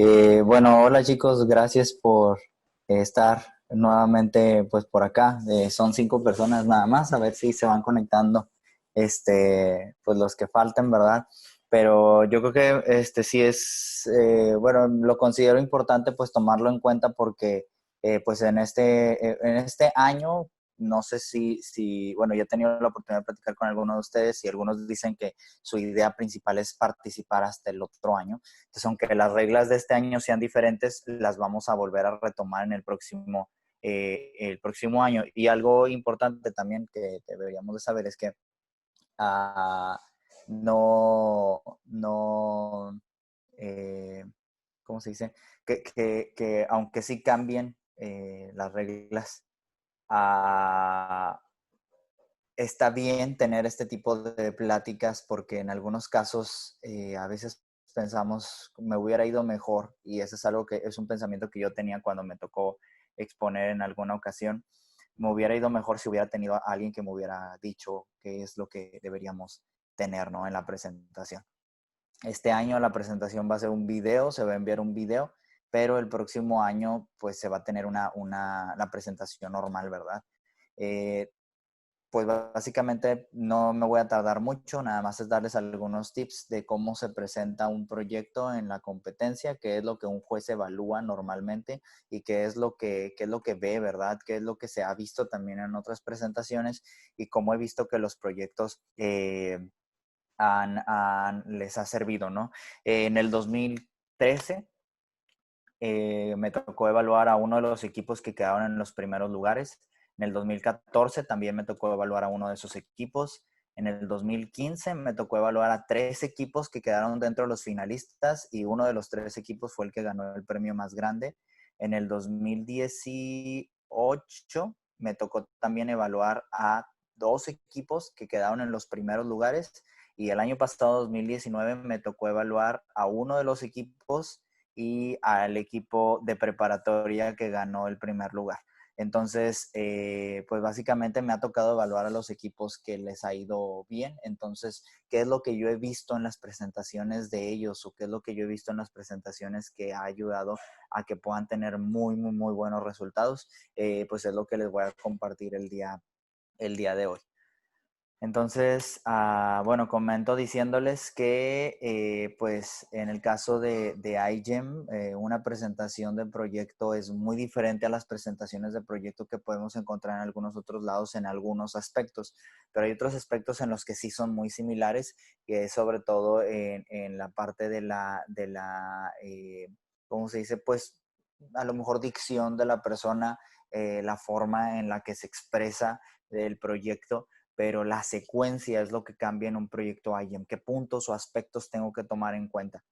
Bueno, hola chicos, gracias por estar nuevamente pues por acá. Son 5 personas nada más, a ver si se van conectando pues los que falten, ¿verdad? Pero yo creo que sí es, bueno, lo considero importante pues tomarlo en cuenta porque pues en este año, no sé bueno, ya he tenido la oportunidad de platicar con algunos de ustedes y algunos dicen que su idea principal es participar hasta el otro año. Entonces, aunque las reglas de este año sean diferentes, las vamos a volver a retomar en el próximo año. Y algo importante también que deberíamos de saber es que uh, no, eh, ¿cómo se dice? Que aunque sí cambien las reglas, uh, está bien tener este tipo de pláticas porque en algunos casos a veces pensamos, me hubiera ido mejor y eso es algo que es un pensamiento que yo tenía cuando me tocó exponer en alguna ocasión. Me hubiera ido mejor si hubiera tenido a alguien que me hubiera dicho qué es lo que deberíamos tener, ¿no? En la presentación. Este año la presentación va a ser un video, se va a enviar un video, pero el próximo año pues se va a tener la presentación normal, ¿verdad? Eh, pues básicamente no me voy a tardar mucho, nada más es darles algunos tips de cómo se presenta un proyecto en la competencia, qué es lo que un juez evalúa normalmente y qué es lo que ve, ¿verdad? Qué es lo que se ha visto también en otras presentaciones y cómo he visto que los proyectos les ha servido, ¿no? En el 2013 me tocó evaluar a uno de los equipos que quedaron en los primeros lugares. En el 2014 también me tocó evaluar a uno de esos equipos. En el 2015 me tocó evaluar a 3 equipos que quedaron dentro de los finalistas y uno de los 3 equipos fue el que ganó el premio más grande. En el 2018 me tocó también evaluar a 2 equipos que quedaron en los primeros lugares y el año pasado, 2019, me tocó evaluar a uno de los equipos y al equipo de preparatoria que ganó el primer lugar. Entonces, pues básicamente me ha tocado evaluar a los equipos que les ha ido bien. Entonces, ¿qué es lo que yo he visto en las presentaciones de ellos o qué es lo que yo he visto en las presentaciones que ha ayudado a que puedan tener muy, muy, muy buenos resultados? Pues es lo que les voy a compartir el día de hoy. Entonces, bueno, comento diciéndoles que, pues, en el caso de iGEM, una presentación de proyecto es muy diferente a las presentaciones de proyecto que podemos encontrar en algunos otros lados en algunos aspectos, pero hay otros aspectos en los que sí son muy similares, que es sobre todo en la parte ¿cómo se dice? Pues, a lo mejor dicción de la persona, la forma en la que se expresa el proyecto, pero la secuencia es lo que cambia en un proyecto IEM. ¿Qué puntos o aspectos tengo que tomar en cuenta?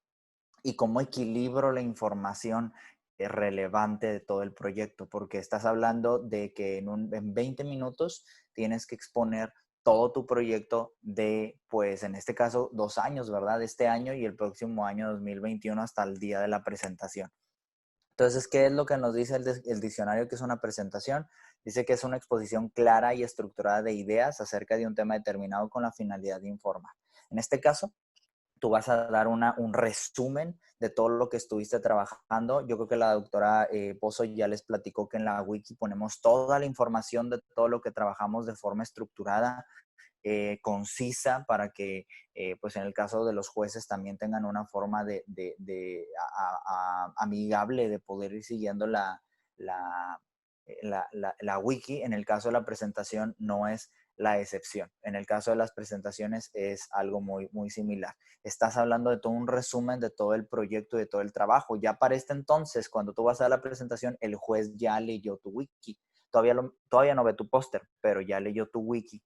Y cómo equilibro la información relevante de todo el proyecto, porque estás hablando de que en 20 minutos tienes que exponer todo tu proyecto de, pues en este caso, 2 años, ¿verdad? Este año y el próximo año 2021 hasta el día de la presentación. Entonces, ¿qué es lo que nos dice el diccionario que es una presentación? Dice que es una exposición clara y estructurada de ideas acerca de un tema determinado con la finalidad de informar. En este caso, tú vas a dar un resumen de todo lo que estuviste trabajando. Yo creo que la doctora Pozo ya les platicó que en la wiki ponemos toda la información de todo lo que trabajamos de forma estructurada, concisa para que, pues en el caso de los jueces también tengan una forma amigable de poder ir siguiendo la, la wiki. En el caso de la presentación no es la excepción. En el caso de las presentaciones es algo muy, muy similar. Estás hablando de todo un resumen de todo el proyecto y de todo el trabajo. Ya para este entonces, cuando tú vas a la presentación, el juez ya leyó tu wiki. Todavía no ve tu póster, pero ya leyó tu wiki,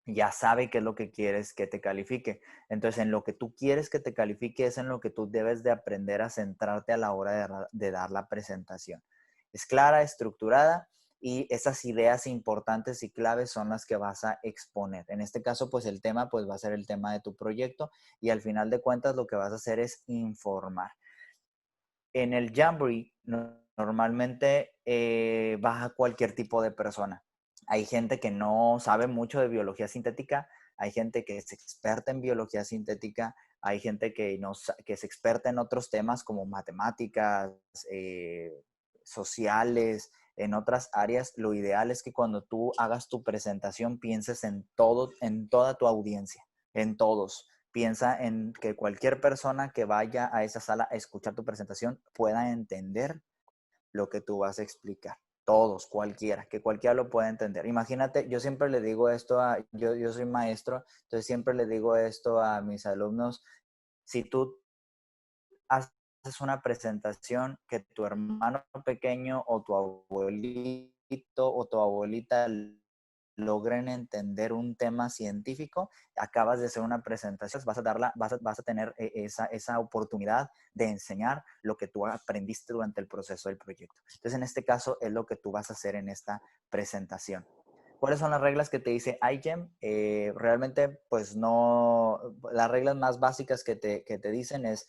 ya sabe qué es lo que quieres que te califique. Entonces, en lo que tú quieres que te califique es en lo que tú debes de aprender a centrarte a la hora de dar la presentación. Es clara, estructurada y esas ideas importantes y claves son las que vas a exponer. En este caso, pues el tema pues va a ser el tema de tu proyecto y al final de cuentas lo que vas a hacer es informar. En el Jamboree normalmente baja cualquier tipo de persona. Hay gente que no sabe mucho de biología sintética, hay gente que es experta en biología sintética, hay gente que, que es experta en otros temas como matemáticas, sociales, en otras áreas. Lo ideal es que cuando tú hagas tu presentación pienses en todo, en toda tu audiencia, en todos. Piensa en que cualquier persona que vaya a esa sala a escuchar tu presentación pueda entender lo que tú vas a explicar. Todos, cualquiera, que cualquiera lo pueda entender. Imagínate, yo siempre le digo esto yo soy maestro, entonces siempre le digo esto a mis alumnos: si tú haces una presentación que tu hermano pequeño o tu abuelito o tu abuelita logren entender un tema científico, acabas de hacer una presentación, vas a tener esa oportunidad de enseñar lo que tú aprendiste durante el proceso del proyecto. Entonces, en este caso, es lo que tú vas a hacer en esta presentación. ¿Cuáles son las reglas que te dice iGEM? Realmente, pues no, las reglas más básicas que te dicen es,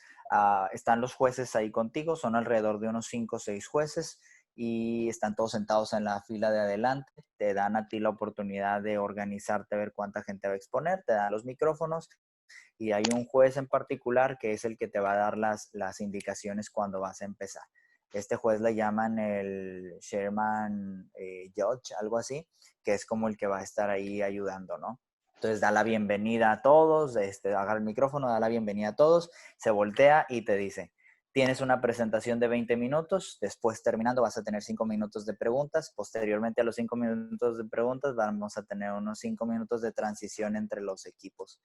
están los jueces ahí contigo, son alrededor de unos 5 o 6 jueces y están todos sentados en la fila de adelante, te dan a ti la oportunidad de organizarte, a ver cuánta gente va a exponer, te dan los micrófonos y hay un juez en particular que es el que te va a dar las indicaciones cuando vas a empezar. Este juez le llaman el Chairman Judge, algo así, que es como el que va a estar ahí ayudando, ¿no? Entonces da la bienvenida a todos, agarra el micrófono, da la bienvenida a todos, se voltea y te dice: tienes una presentación de 20 minutos, después terminando vas a tener 5 minutos de preguntas, posteriormente a los 5 minutos de preguntas vamos a tener unos 5 minutos de transición entre los equipos.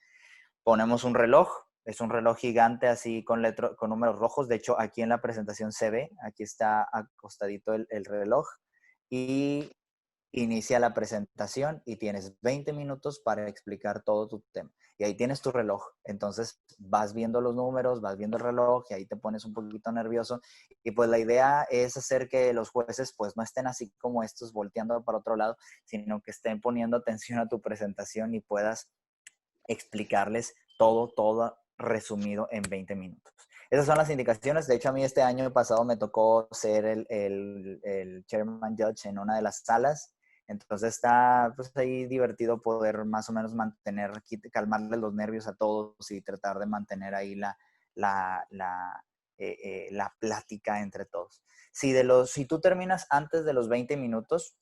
Ponemos un reloj, es un reloj gigante así con números rojos, de hecho aquí en la presentación se ve, aquí está acostadito el reloj y inicia la presentación y tienes 20 minutos para explicar todo tu tema. Y ahí tienes tu reloj. Entonces vas viendo los números, vas viendo el reloj y ahí te pones un poquito nervioso. Y pues la idea es hacer que los jueces pues no estén así como estos volteando para otro lado, sino que estén poniendo atención a tu presentación y puedas explicarles todo resumido en 20 minutos. Esas son las indicaciones. De hecho, a mí este año pasado me tocó ser el Chairman Judge en una de las salas. Entonces está pues, ahí divertido poder más o menos calmarle los nervios a todos y tratar de mantener ahí la plática entre todos. Si tú terminas antes de los 20 minutos,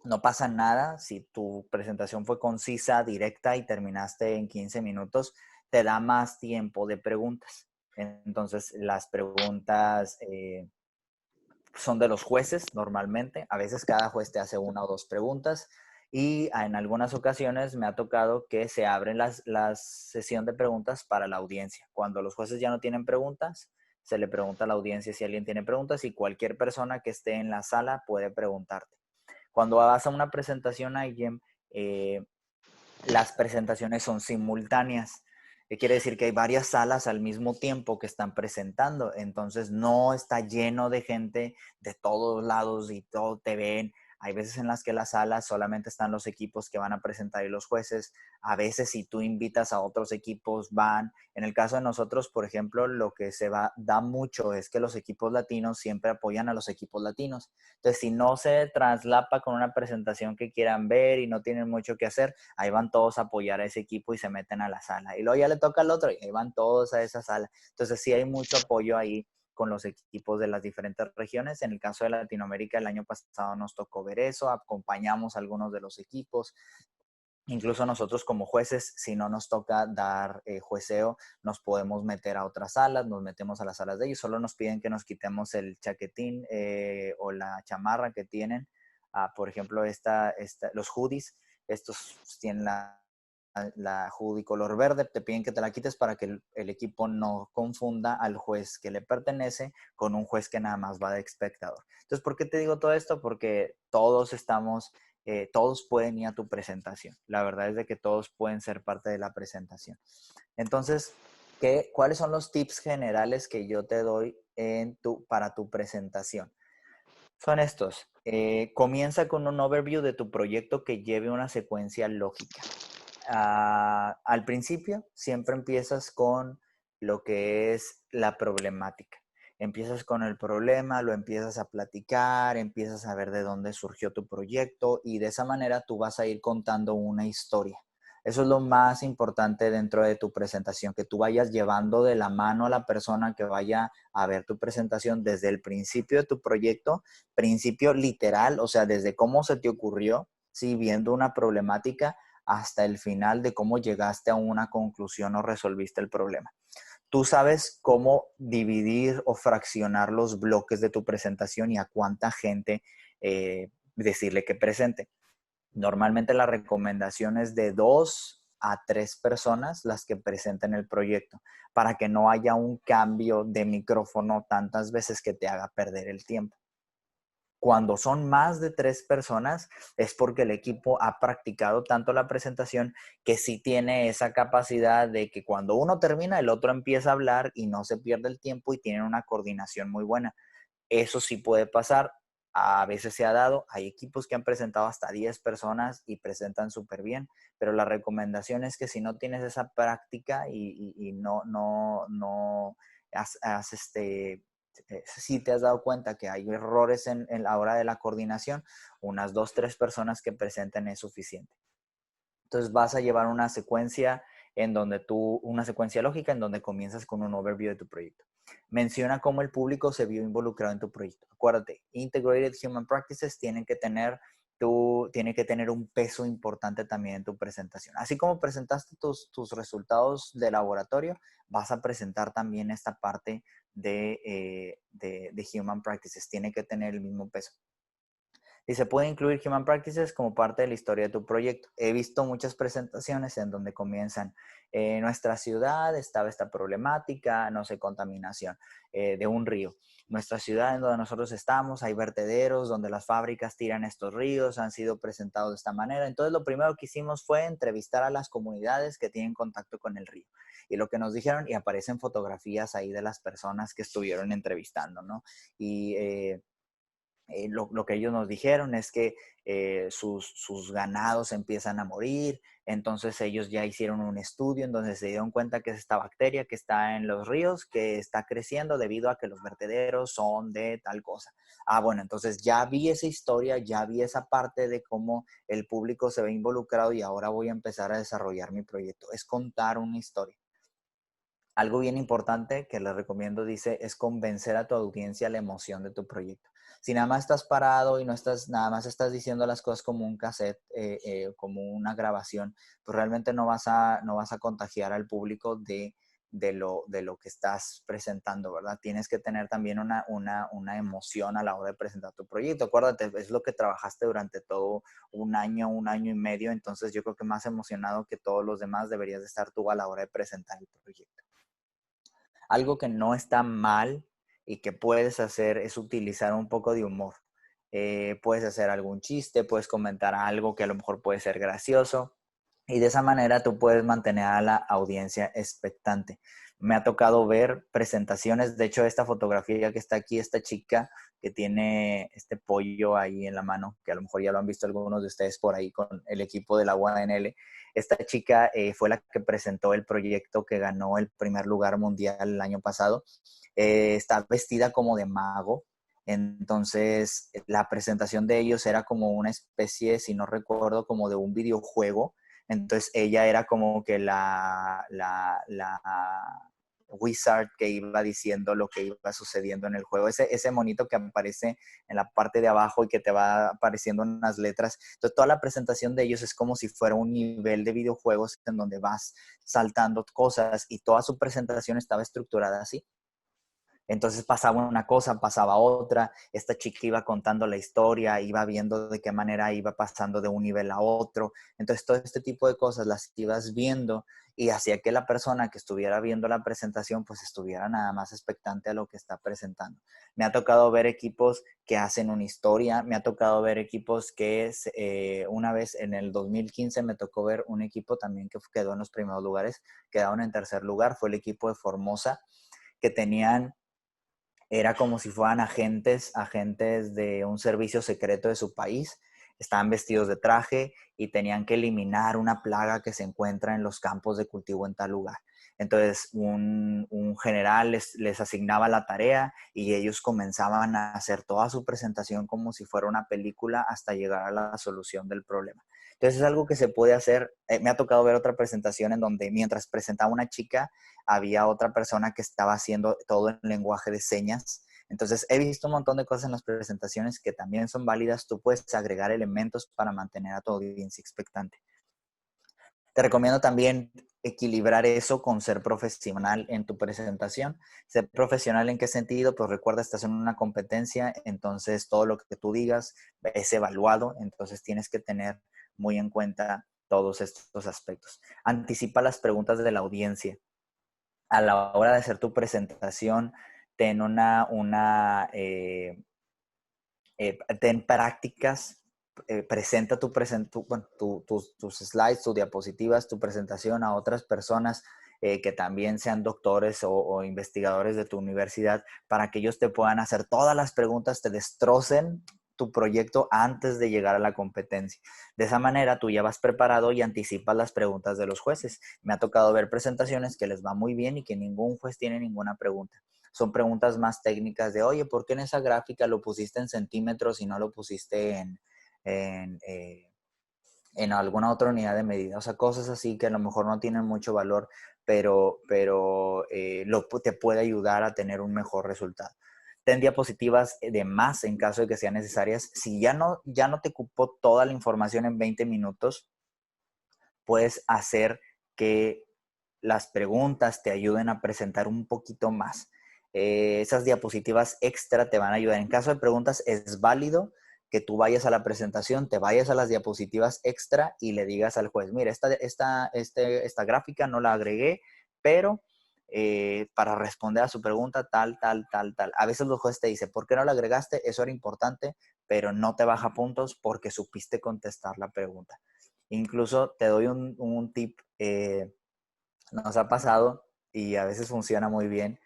no pasa nada. Si tu presentación fue concisa, directa y terminaste en 15 minutos, te da más tiempo de preguntas. Entonces, las preguntas son de los jueces normalmente. A veces cada juez te hace una o dos preguntas y en algunas ocasiones me ha tocado que se abren la sesión de preguntas para la audiencia. Cuando los jueces ya no tienen preguntas, se le pregunta a la audiencia si alguien tiene preguntas y cualquier persona que esté en la sala puede preguntarte. Cuando vas a una presentación a IGEM, las presentaciones son simultáneas. Quiere decir que hay varias salas al mismo tiempo que están presentando. Entonces no está lleno de gente de todos lados y todo te ven. Hay veces en las que las salas solamente están los equipos que van a presentar y los jueces. A veces si tú invitas a otros equipos van. En el caso de nosotros, por ejemplo, lo que da mucho es que los equipos latinos siempre apoyan a los equipos latinos. Entonces, si no se traslapa con una presentación que quieran ver y no tienen mucho que hacer, ahí van todos a apoyar a ese equipo y se meten a la sala. Y luego ya le toca al otro y ahí van todos a esa sala. Entonces, sí hay mucho apoyo ahí con los equipos de las diferentes regiones. En el caso de Latinoamérica, el año pasado nos tocó ver eso, acompañamos a algunos de los equipos. Incluso nosotros como jueces, si no nos toca dar jueceo, nos podemos meter a otras salas, nos metemos a las salas de ellos, solo nos piden que nos quitemos el chaquetín o la chamarra que tienen. Por ejemplo, los hoodies, estos tienen la hoodie color verde, te piden que te la quites para que el equipo no confunda al juez que le pertenece con un juez que nada más va de espectador. Entonces, ¿por qué te digo todo esto? Porque todos pueden ir a tu presentación. La verdad es de que todos pueden ser parte de la presentación. Entonces, ¿cuáles son los tips generales que yo te doy para tu presentación? Son estos. Comienza con un overview de tu proyecto que lleve una secuencia lógica. Al principio siempre empiezas con lo que es la problemática. Empiezas con el problema, lo empiezas a platicar, empiezas a ver de dónde surgió tu proyecto y de esa manera tú vas a ir contando una historia. Eso es lo más importante dentro de tu presentación, que tú vayas llevando de la mano a la persona que vaya a ver tu presentación desde el principio de tu proyecto, principio literal, o sea, desde cómo se te ocurrió, ¿sí? Viendo una problemática hasta el final de cómo llegaste a una conclusión o resolviste el problema. Tú sabes cómo dividir o fraccionar los bloques de tu presentación y a cuánta gente decirle que presente. Normalmente la recomendación es de 2 a 3 personas las que presenten el proyecto para que no haya un cambio de micrófono tantas veces que te haga perder el tiempo. Cuando son más de 3 personas es porque el equipo ha practicado tanto la presentación que sí tiene esa capacidad de que cuando uno termina, el otro empieza a hablar y no se pierde el tiempo y tienen una coordinación muy buena. Eso sí puede pasar, a veces se ha dado, hay equipos que han presentado hasta 10 personas y presentan súper bien, pero la recomendación es que si no tienes esa práctica y no has si te has dado cuenta que hay errores en la hora de la coordinación, unas 2, 3 personas que presenten es suficiente. Entonces vas a llevar una secuencia una secuencia lógica en donde comienzas con un overview de tu proyecto. Menciona cómo el público se vio involucrado en tu proyecto. Acuérdate, Integrated Human Practices tiene que tener un peso importante también en tu presentación. Así como presentaste tus resultados de laboratorio, vas a presentar también esta parte de Human Practices. Tiene que tener el mismo peso. Y se puede incluir Human Practices como parte de la historia de tu proyecto. He visto muchas presentaciones en donde comienzan, en nuestra ciudad estaba esta problemática, no sé, contaminación de un río. Nuestra ciudad en donde nosotros estamos, hay vertederos donde las fábricas tiran estos ríos, han sido presentados de esta manera. Entonces lo primero que hicimos fue entrevistar a las comunidades que tienen contacto con el río. Y lo que nos dijeron, y aparecen fotografías ahí de las personas que estuvieron entrevistando, ¿no? Y lo que ellos nos dijeron es que sus ganados empiezan a morir, entonces ellos ya hicieron un estudio en donde se dieron cuenta que es esta bacteria que está en los ríos, que está creciendo debido a que los vertederos son de tal cosa. Ah, bueno, entonces ya vi esa historia, ya vi esa parte de cómo el público se ve involucrado y ahora voy a empezar a desarrollar mi proyecto. Es contar una historia. Algo bien importante que les recomiendo, dice, es convencer a tu audiencia la emoción de tu proyecto. Si nada más estás parado y nada más estás diciendo las cosas como un cassette, como una grabación, pues realmente no vas a contagiar al público de lo que estás presentando, ¿verdad? Tienes que tener también una emoción a la hora de presentar tu proyecto. Acuérdate, es lo que trabajaste durante todo un año y medio, entonces yo creo que más emocionado que todos los demás deberías de estar tú a la hora de presentar el proyecto. Algo que no está mal y que puedes hacer es utilizar un poco de humor. Puedes hacer algún chiste, puedes comentar algo que a lo mejor puede ser gracioso y de esa manera tú puedes mantener a la audiencia expectante. Me ha tocado ver presentaciones, de hecho esta fotografía que está aquí, esta chica que tiene este pollo ahí en la mano, que a lo mejor ya lo han visto algunos de ustedes por ahí con el equipo de la UANL. Esta chica fue la que presentó el proyecto que ganó el primer lugar mundial el año pasado. Está vestida como de mago. Entonces, la presentación de ellos era como una especie, si no recuerdo, como de un videojuego. Entonces, ella era como que la wizard que iba diciendo lo que iba sucediendo en el juego. Ese monito que aparece en la parte de abajo y que te va apareciendo unas letras. Entonces, toda la presentación de ellos es como si fuera un nivel de videojuegos en donde vas saltando cosas y toda su presentación estaba estructurada así. Entonces pasaba una cosa, pasaba otra, esta chica iba contando la historia, iba viendo de qué manera iba pasando de un nivel a otro. Entonces todo este tipo de cosas las ibas viendo y hacía que la persona que estuviera viendo la presentación pues estuviera nada más expectante a lo que está presentando. Me ha tocado ver equipos que hacen una historia, me ha tocado ver equipos que una vez en el 2015 me tocó ver un equipo también que quedó en los primeros lugares, quedaron en tercer lugar, fue el equipo de Formosa, que era como si fueran agentes de un servicio secreto de su país. Estaban vestidos de traje y tenían que eliminar una plaga que se encuentra en los campos de cultivo en tal lugar. Entonces, un general les asignaba la tarea y ellos comenzaban a hacer toda su presentación como si fuera una película hasta llegar a la solución del problema. Entonces, es algo que se puede hacer. Me ha tocado ver otra presentación en donde mientras presentaba una chica, había otra persona que estaba haciendo todo en lenguaje de señas. Entonces, he visto un montón de cosas en las presentaciones que también son válidas. Tú puedes agregar elementos para mantener a tu audiencia expectante. Te recomiendo también equilibrar eso con ser profesional en tu presentación. Ser profesional en qué sentido, pues recuerda, estás en una competencia, entonces todo lo que tú digas es evaluado, entonces tienes que tener muy en cuenta todos estos aspectos. Anticipa las preguntas de la audiencia. A la hora de hacer tu presentación, ten ten prácticas, presenta tus slides, tus diapositivas, tu presentación a otras personas que también sean doctores o investigadores de tu universidad para que ellos te puedan hacer todas las preguntas, te destrocen tu proyecto antes de llegar a la competencia. De esa manera tú ya vas preparado y anticipas las preguntas de los jueces. Me ha tocado ver presentaciones que les va muy bien y que ningún juez tiene ninguna pregunta. Son preguntas más técnicas de, oye, ¿por qué en esa gráfica lo pusiste en centímetros y no lo pusiste en, eh, en alguna otra unidad de medida? O sea, cosas así que a lo mejor no tienen mucho valor, pero te puede ayudar a tener un mejor resultado. Ten diapositivas de más en caso de que sean necesarias. Si ya no te ocupó toda la información en 20 minutos, puedes hacer que las preguntas te ayuden a presentar un poquito más. Esas diapositivas extra te van a ayudar. En caso de preguntas, es válido que tú vayas a la presentación, te vayas a las diapositivas extra y le digas al juez, mira, esta gráfica no la agregué, pero para responder a su pregunta, tal, tal, tal, tal. A veces los jueces te dicen, ¿por qué no la agregaste? Eso era importante, pero no te baja puntos porque supiste contestar la pregunta. Incluso te doy un tip, nos ha pasado y a veces funciona muy bien.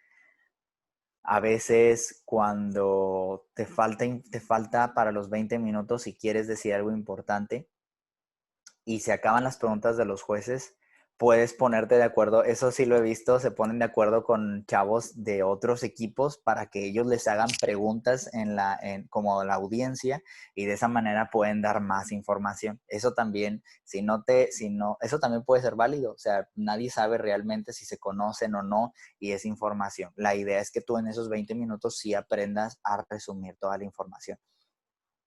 A veces cuando te falta para los 20 minutos y quieres decir algo importante y se acaban las preguntas de los jueces, puedes ponerte de acuerdo, eso sí lo he visto, se ponen de acuerdo con chavos de otros equipos para que ellos les hagan preguntas como la audiencia y de esa manera pueden dar más información. Eso también, eso también puede ser válido, o sea, nadie sabe realmente si se conocen o no y es información. La idea es que tú en esos 20 minutos sí aprendas a resumir toda la información.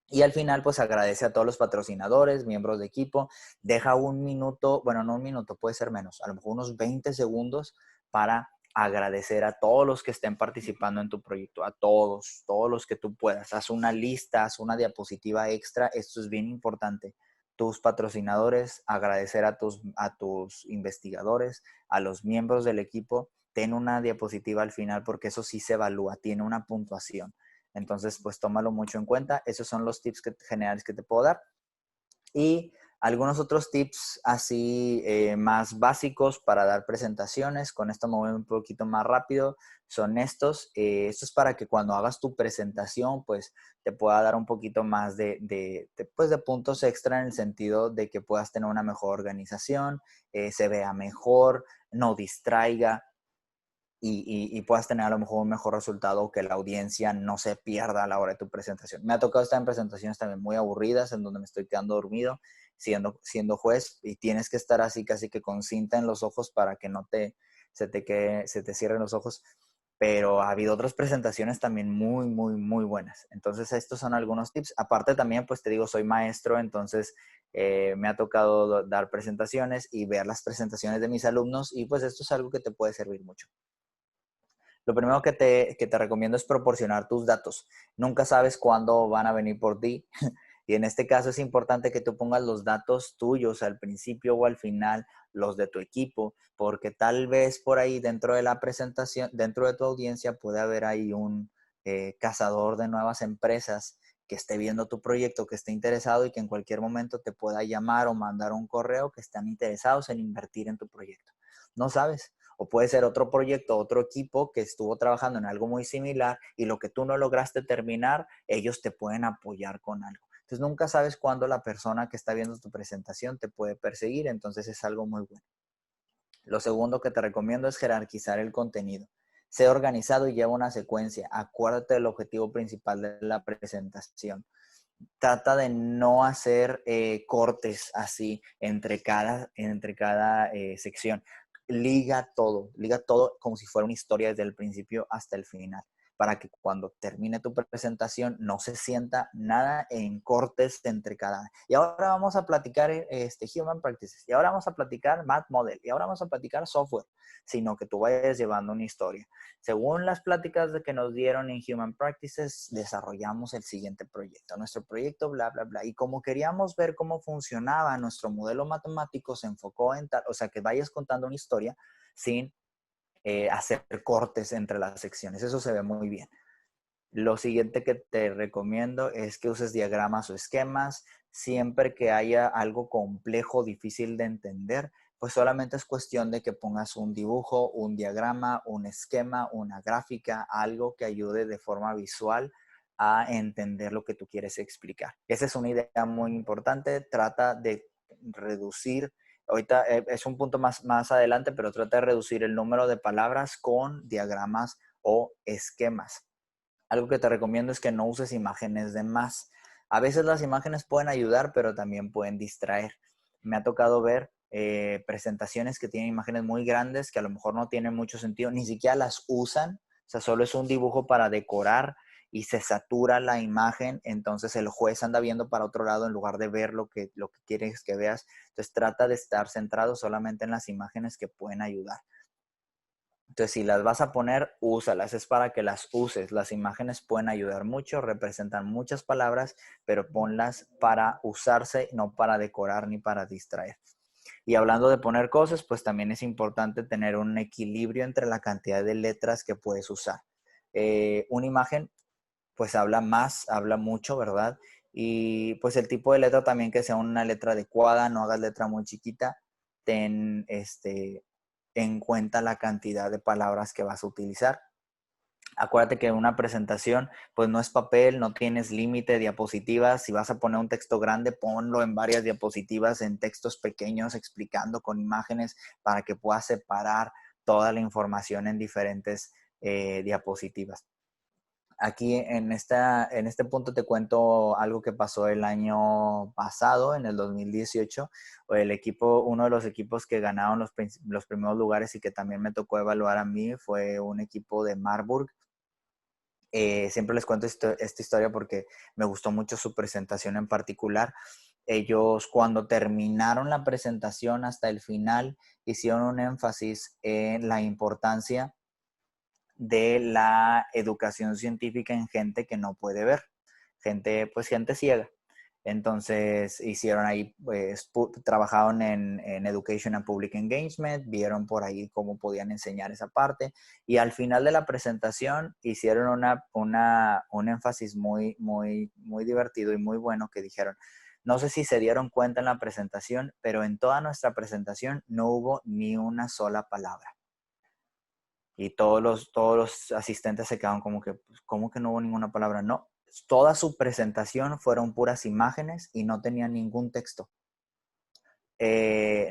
Y al final, pues agradece a todos los patrocinadores, miembros de equipo, deja un minuto, bueno, no un minuto, puede ser menos, a lo mejor unos 20 segundos para agradecer a todos los que estén participando en tu proyecto, a todos los que tú puedas. Haz una lista, haz una diapositiva extra, esto es bien importante. Tus patrocinadores, agradecer a tus investigadores, a los miembros del equipo, ten una diapositiva al final porque eso sí se evalúa, tiene una puntuación. Entonces, pues tómalo mucho en cuenta. Esos son los tips generales que te puedo dar. Y algunos otros tips así más básicos para dar presentaciones. Con esto me voy un poquito más rápido. Son estos. Esto es para que cuando hagas tu presentación, pues te pueda dar un poquito más pues, de puntos extra en el sentido de que puedas tener una mejor organización, se vea mejor, no distraiga y puedas tener a lo mejor un mejor resultado, que la audiencia no se pierda a la hora de tu presentación. Me ha tocado estar en presentaciones también muy aburridas, en donde me estoy quedando dormido siendo juez y tienes que estar así casi que con cinta en los ojos para que no se te cierren los ojos. Pero ha habido otras presentaciones también muy, muy, muy buenas. Entonces, estos son algunos tips. Aparte también, pues te digo, soy maestro, entonces me ha tocado dar presentaciones y ver las presentaciones de mis alumnos y pues esto es algo que te puede servir mucho. Lo primero que te recomiendo es proporcionar tus datos. Nunca sabes cuándo van a venir por ti. Y en este caso es importante que tú pongas los datos tuyos al principio o al final, los de tu equipo, porque tal vez por ahí dentro de la presentación, dentro de tu audiencia puede haber ahí un cazador de nuevas empresas que esté viendo tu proyecto, que esté interesado y que en cualquier momento te pueda llamar o mandar un correo que están interesados en invertir en tu proyecto. No sabes. O puede ser otro proyecto, otro equipo que estuvo trabajando en algo muy similar y lo que tú no lograste terminar, ellos te pueden apoyar con algo. Entonces nunca sabes cuándo la persona que está viendo tu presentación te puede perseguir, entonces es algo muy bueno. Lo segundo que te recomiendo es jerarquizar el contenido. Sé organizado y lleva una secuencia. Acuérdate del objetivo principal de la presentación. Trata de no hacer cortes así entre cada sección. Liga todo como si fuera una historia desde el principio hasta el final, para que cuando termine tu presentación no se sienta nada en cortes entre cada. Y ahora vamos a platicar Human Practices, y ahora vamos a platicar Math Model, y ahora vamos a platicar software, sino que tú vayas llevando una historia. Según las pláticas que nos dieron en Human Practices, desarrollamos el siguiente proyecto. Nuestro proyecto, bla, bla, bla. Y como queríamos ver cómo funcionaba nuestro modelo matemático, se enfocó en tal, o sea, que vayas contando una historia sin hacer cortes entre las secciones. Eso se ve muy bien. Lo siguiente que te recomiendo es que uses diagramas o esquemas. Siempre que haya algo complejo, difícil de entender, pues solamente es cuestión de que pongas un dibujo, un diagrama, un esquema, una gráfica, algo que ayude de forma visual a entender lo que tú quieres explicar. Esa es una idea muy importante. Trata de reducir, ahorita es un punto más adelante, pero trata de reducir el número de palabras con diagramas o esquemas. Algo que te recomiendo es que no uses imágenes de más. A veces las imágenes pueden ayudar, pero también pueden distraer. Me ha tocado ver presentaciones que tienen imágenes muy grandes que a lo mejor no tienen mucho sentido, ni siquiera las usan, o sea, solo es un dibujo para decorar y se satura la imagen, entonces el juez anda viendo para otro lado en lugar de ver lo que quieres que veas. Entonces trata de estar centrado solamente en las imágenes que pueden ayudar. Entonces, si las vas a poner, úsalas, es para que las uses. Las imágenes pueden ayudar mucho, representan muchas palabras, pero ponlas para usarse, no para decorar ni para distraer. Y hablando de poner cosas, pues también es importante tener un equilibrio entre la cantidad de letras que puedes usar. Una imagen, pues habla mucho, ¿verdad? Y pues el tipo de letra también que sea una letra adecuada, no hagas letra muy chiquita, ten en cuenta la cantidad de palabras que vas a utilizar. Acuérdate que una presentación pues no es papel, no tienes límite de diapositivas. Si vas a poner un texto grande, ponlo en varias diapositivas, en textos pequeños, explicando con imágenes para que puedas separar toda la información en diferentes diapositivas. Aquí en este punto te cuento algo que pasó el año pasado, en el 2018. Uno de los equipos que ganaron los primeros lugares y que también me tocó evaluar a mí fue un equipo de Marburg. Siempre les cuento esta historia porque me gustó mucho su presentación en particular. Ellos cuando terminaron la presentación hasta el final hicieron un énfasis en la importancia de la educación científica en gente que no puede ver, gente ciega. Entonces hicieron ahí, pues, trabajaron en Education and Public Engagement, vieron por ahí cómo podían enseñar esa parte y al final de la presentación hicieron un énfasis muy, muy, muy divertido y muy bueno que dijeron, no sé si se dieron cuenta en la presentación, pero en toda nuestra presentación no hubo ni una sola palabra. Y todos los asistentes se quedaron como que, pues, ¿cómo que no hubo ninguna palabra? No, toda su presentación fueron puras imágenes y no tenía ningún texto.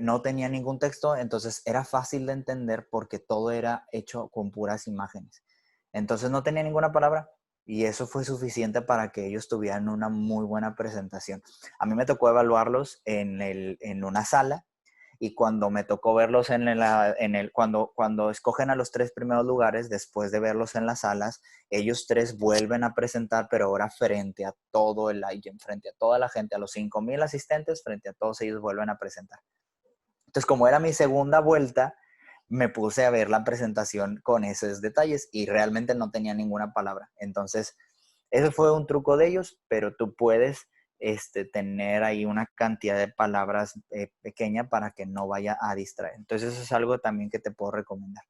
No tenía ningún texto, entonces era fácil de entender porque todo era hecho con puras imágenes. Entonces no tenía ninguna palabra y eso fue suficiente para que ellos tuvieran una muy buena presentación. A mí me tocó evaluarlos en una sala y cuando me tocó verlos cuando escogen a los 3 primeros lugares, después de verlos en las salas, ellos 3 vuelven a presentar, pero ahora frente a todo el IGEM, frente a toda la gente, a los 5,000 asistentes, frente a todos ellos vuelven a presentar. Entonces, como era mi segunda vuelta, me puse a ver la presentación con esos detalles y realmente no tenía ninguna palabra. Entonces, ese fue un truco de ellos, pero tú puedes tener ahí una cantidad de palabras pequeña para que no vaya a distraer. Entonces, eso es algo también que te puedo recomendar.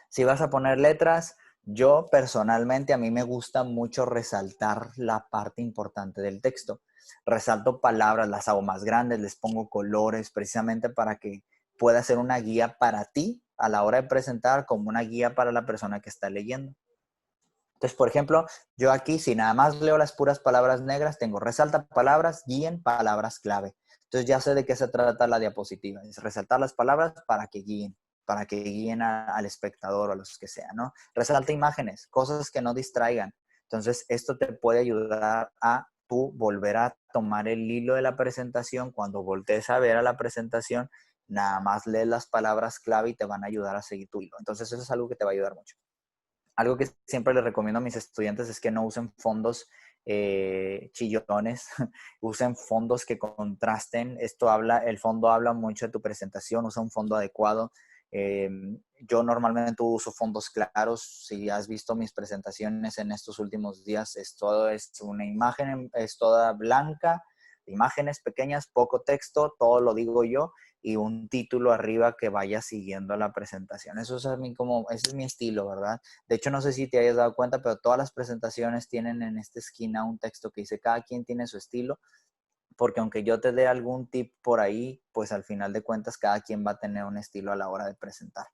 Si vas a poner letras, yo personalmente a mí me gusta mucho resaltar la parte importante del texto. Resalto palabras, las hago más grandes, les pongo colores precisamente para que pueda ser una guía para ti a la hora de presentar como una guía para la persona que está leyendo. Entonces, por ejemplo, yo aquí, si nada más leo las puras palabras negras, tengo resalta palabras, guíen palabras clave. Entonces ya sé de qué se trata la diapositiva. Es resaltar las palabras para que guíen al espectador o a los que sea, ¿no? Resalta imágenes, cosas que no distraigan. Entonces, esto te puede ayudar a tú volver a tomar el hilo de la presentación. Cuando voltees a ver a la presentación, nada más lees las palabras clave y te van a ayudar a seguir tu hilo. Entonces, eso es algo que te va a ayudar mucho. Algo que siempre les recomiendo a mis estudiantes es que no usen fondos chillones, usen fondos que contrasten. El fondo habla mucho de tu presentación, usa un fondo adecuado. Eh, yo normalmente uso fondos claros. Si has visto mis presentaciones en estos últimos días, es una imagen, es toda blanca, imágenes pequeñas, poco texto, todo lo digo yo y un título arriba que vaya siguiendo la presentación. Eso es a mí ese es mi estilo, ¿verdad? De hecho, no sé si te hayas dado cuenta, pero todas las presentaciones tienen en esta esquina un texto que dice cada quien tiene su estilo, porque aunque yo te dé algún tip por ahí, pues al final de cuentas cada quien va a tener un estilo a la hora de presentar.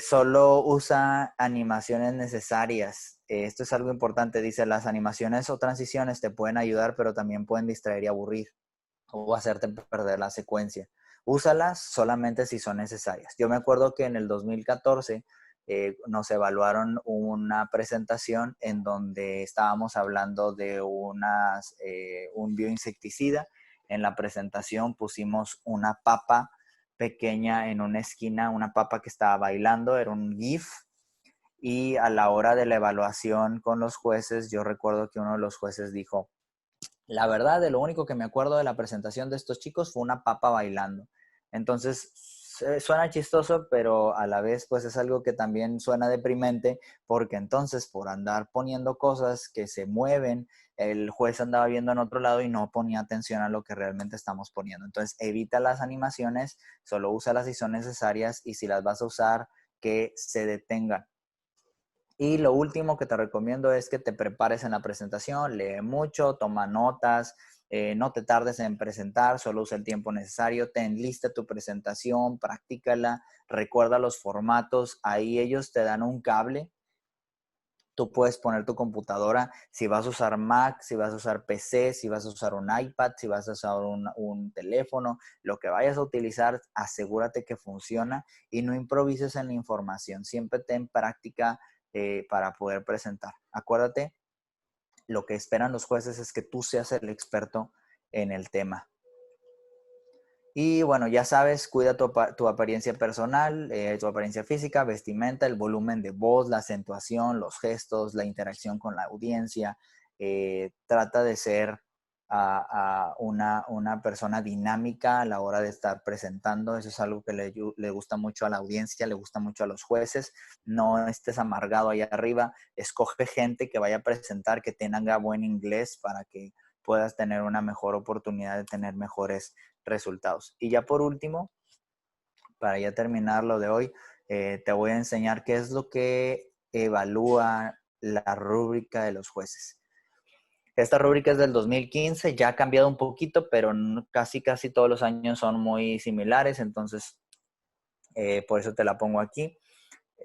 Solo usa animaciones necesarias. Esto es algo importante. Dice, las animaciones o transiciones te pueden ayudar, pero también pueden distraer y aburrir o hacerte perder la secuencia. Úsalas solamente si son necesarias. Yo me acuerdo que en el 2014 nos evaluaron una presentación en donde estábamos hablando de un bioinsecticida. En la presentación pusimos una papa pequeña en una esquina, una papa que estaba bailando, era un GIF. Y a la hora de la evaluación con los jueces, yo recuerdo que uno de los jueces dijo, la verdad, de lo único que me acuerdo de la presentación de estos chicos fue una papa bailando. Entonces, suena chistoso, pero a la vez, pues es algo que también suena deprimente, porque entonces por andar poniendo cosas que se mueven, el juez andaba viendo en otro lado y no ponía atención a lo que realmente estamos poniendo. Entonces, evita las animaciones, solo úsalas si son necesarias y si las vas a usar, que se detengan. Y lo último que te recomiendo es que te prepares en la presentación, lee mucho, toma notas, no te tardes en presentar, solo usa el tiempo necesario, ten lista tu presentación, practícala, recuerda los formatos, ahí ellos te dan un cable, tú puedes poner tu computadora, si vas a usar Mac, si vas a usar PC, si vas a usar un iPad, si vas a usar un teléfono, lo que vayas a utilizar, asegúrate que funciona y no improvises en la información, siempre ten práctica para poder presentar. Acuérdate, lo que esperan los jueces es que tú seas el experto en el tema. Y bueno, ya sabes, cuida tu apariencia personal, tu apariencia física, vestimenta, el volumen de voz, la acentuación, los gestos, la interacción con la audiencia. Trata de ser una persona dinámica a la hora de estar presentando. Eso es algo que le gusta mucho a la audiencia, le gusta mucho a los jueces. No estés amargado allá arriba. Escoge gente que vaya a presentar, que tenga buen inglés para que puedas tener una mejor oportunidad de tener mejores resultados. Y ya por último, para ya terminar lo de hoy, te voy a enseñar qué es lo que evalúa la rúbrica de los jueces. Esta rúbrica es del 2015, ya ha cambiado un poquito, pero casi todos los años son muy similares, entonces por eso te la pongo aquí.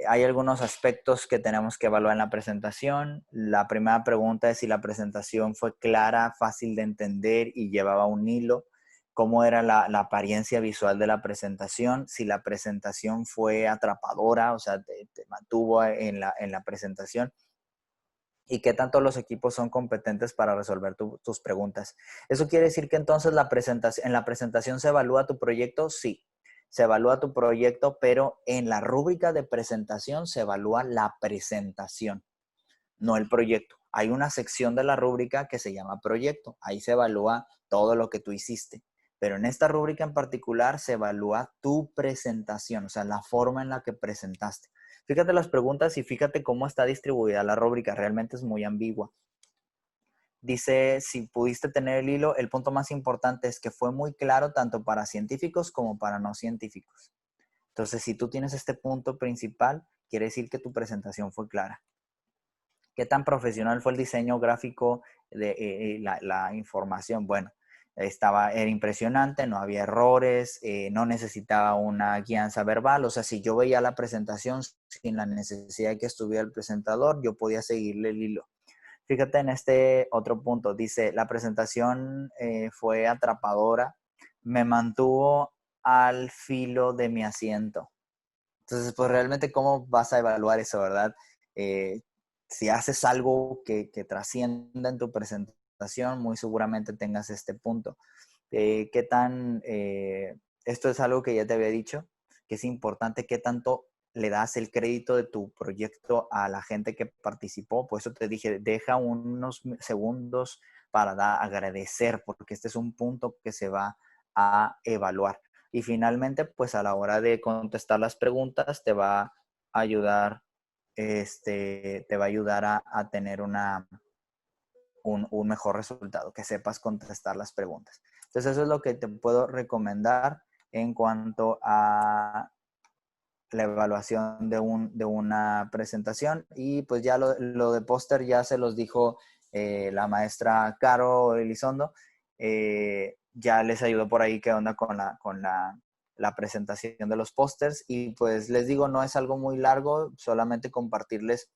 Hay algunos aspectos que tenemos que evaluar en la presentación. La primera pregunta es si la presentación fue clara, fácil de entender y llevaba un hilo. Cómo era la apariencia visual de la presentación, si la presentación fue atrapadora, o sea, te mantuvo en la presentación y qué tanto los equipos son competentes para resolver tus preguntas. ¿Eso quiere decir que entonces en la presentación se evalúa tu proyecto? Sí, se evalúa tu proyecto, pero en la rúbrica de presentación se evalúa la presentación, no el proyecto. Hay una sección de la rúbrica que se llama proyecto. Ahí se evalúa todo lo que tú hiciste. Pero en esta rúbrica en particular se evalúa tu presentación, o sea, la forma en la que presentaste. Fíjate las preguntas y fíjate cómo está distribuida la rúbrica. Realmente es muy ambigua. Dice, si pudiste tener el hilo, el punto más importante es que fue muy claro tanto para científicos como para no científicos. Entonces, si tú tienes este punto principal, quiere decir que tu presentación fue clara. ¿Qué tan profesional fue el diseño gráfico de la información? Bueno, era impresionante, no había errores, no necesitaba una guianza verbal, o sea, si yo veía la presentación sin la necesidad de que estuviera el presentador, yo podía seguirle el hilo. Fíjate en este otro punto, dice, la presentación fue atrapadora, me mantuvo al filo de mi asiento. Entonces, pues realmente, ¿cómo vas a evaluar eso, verdad? Eh, si haces algo que trascienda en tu presentación, muy seguramente tengas este punto. ¿Qué tan, esto es algo que ya te había dicho, que es importante, qué tanto le das el crédito de tu proyecto a la gente que participó? Por eso te dije, deja unos segundos para agradecer, porque este es un punto que se va a evaluar. Y finalmente, pues a la hora de contestar las preguntas, te va a ayudar, te va a ayudar a tener un mejor resultado, que sepas contestar las preguntas. Entonces, eso es lo que te puedo recomendar en cuanto a la evaluación de una presentación. Y pues ya lo de póster ya se los dijo la maestra Caro Elizondo. Ya les ayudó por ahí qué onda con la presentación de los pósters. Y pues les digo, no es algo muy largo, solamente compartirles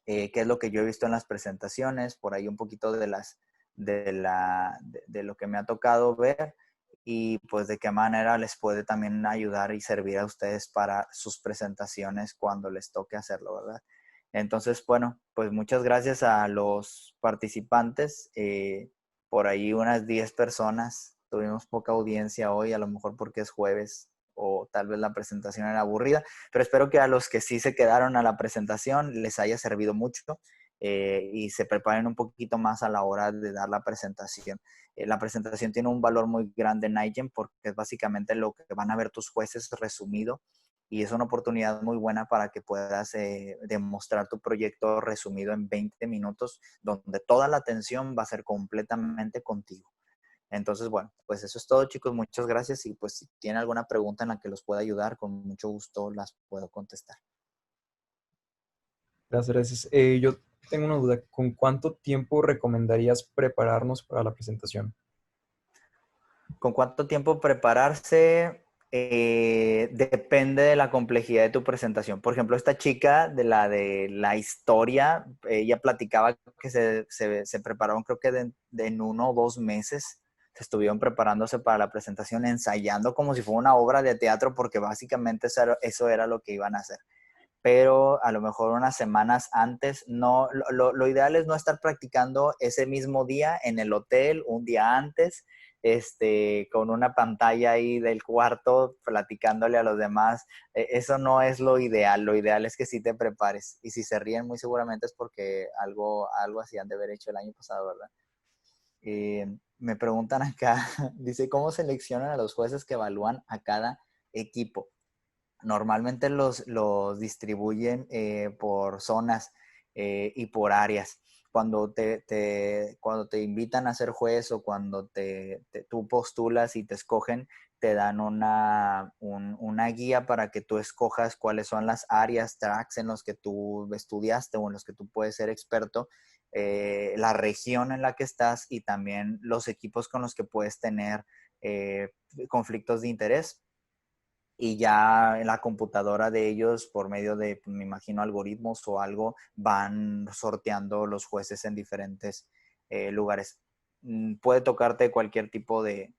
qué es lo que yo he visto en las presentaciones, por ahí un poquito de lo que me ha tocado ver y pues de qué manera les puede también ayudar y servir a ustedes para sus presentaciones cuando les toque hacerlo, ¿verdad? Entonces, bueno, pues muchas gracias a los participantes. Por ahí unas 10 personas. Tuvimos poca audiencia hoy, a lo mejor porque es jueves o tal vez la presentación era aburrida, pero espero que a los que sí se quedaron a la presentación les haya servido mucho y se preparen un poquito más a la hora de dar la presentación. La presentación tiene un valor muy grande en IGEM porque es básicamente lo que van a ver tus jueces resumido y es una oportunidad muy buena para que puedas demostrar tu proyecto resumido en 20 minutos donde toda la atención va a ser completamente contigo. Entonces, bueno, pues eso es todo, chicos. Muchas gracias y pues si tienen alguna pregunta en la que los pueda ayudar, con mucho gusto las puedo contestar. Gracias, gracias. Yo tengo una duda. ¿Con cuánto tiempo recomendarías prepararnos para la presentación? ¿Con cuánto tiempo prepararse? Depende de la complejidad de tu presentación. Por ejemplo, esta chica de la historia, ella platicaba que se prepararon creo que en 1 o 2 meses. Se estuvieron preparándose para la presentación, ensayando como si fuera una obra de teatro, porque básicamente eso era lo que iban a hacer. Pero a lo mejor unas semanas antes, no, lo ideal es no estar practicando ese mismo día en el hotel, un día antes, con una pantalla ahí del cuarto, platicándole a los demás. Eso no es lo ideal es que sí te prepares. Y si se ríen, muy seguramente es porque algo así han de haber hecho el año pasado, ¿verdad? Me preguntan acá, dice, ¿cómo seleccionan a los jueces que evalúan a cada equipo? Normalmente los distribuyen por zonas y por áreas. Cuando te invitan a ser juez o cuando tú postulas y te escogen, te dan una guía para que tú escojas cuáles son las áreas, tracks en los que tú estudiaste o en los que tú puedes ser experto, la región en la que estás y también los equipos con los que puedes tener conflictos de interés y ya en la computadora de ellos, por medio de, me imagino, algoritmos o algo, van sorteando los jueces en diferentes lugares. Puede tocarte cualquier tipo de